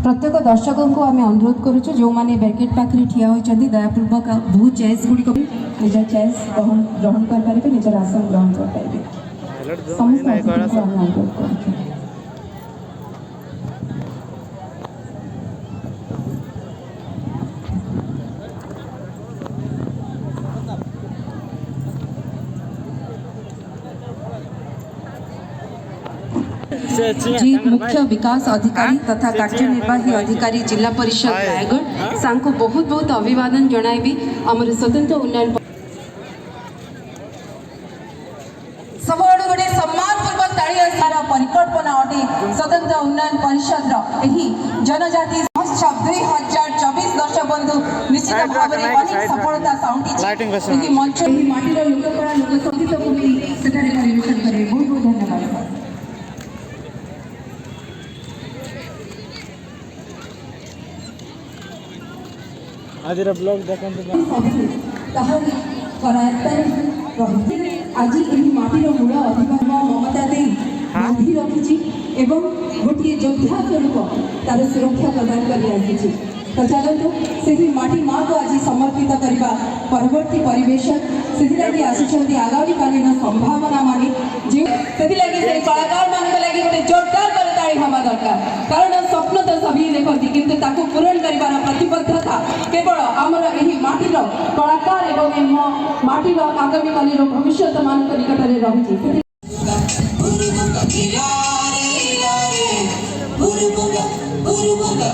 प्रत्येक दर्शक को आम अनुरोध करुचु जो मैंने बैरिकेड पाखे ठिया होती दयापूर्वक बहु चेस गुड़िक निज चेस ग्रहण करेंगे निजर आसन ग्रहण करेंगे समस्त अनुरोध करुचु। जी मुख्य विकास अधिकारी तथा कार्यनिर्वाही अधिकारी जिला परिषद रायगढ़ सांको बहुत बहुत अभिवादन जणाइबी आमर स्वतंत्र उन्नयन सबुआड़ गोटे सम्मानपूर्वक ताड़िया सारा परिकल्पना अटे स्वतंत्र उन्नयन परिषद एही जनजाति महोत्सव 2024 दर्शक बंधु निश्चित भाव में अनेक सफलता साउंटी मंच माटीर लोककला लोक संगीत को भी सेठारे परिवेशन करेंगे। बहुत बहुत धन्यवाद। आज ब्लॉग देखते आज माटीर मूल अधिकार ममता दे बांधि रखी गोटे योद्धा स्वरूप तार सुरक्षा प्रदान कर तो चलते से माटी माँ को आज समर्पित करने परवर्ती परिवेश से आसुँच आगामी कालीन संभावना मानी जो से कलाकार मान लगे गोटे जोरदार करताड़ी हवा दरकार कारण स्वप्न तो सभी देखती किंतु ताकू पूरण कर प्रतिबद्धता केवल आमर यही माटीर कलाकार एवं माटीर आगामी कालीन भविष्य मान निकट में रही Guru Bunga,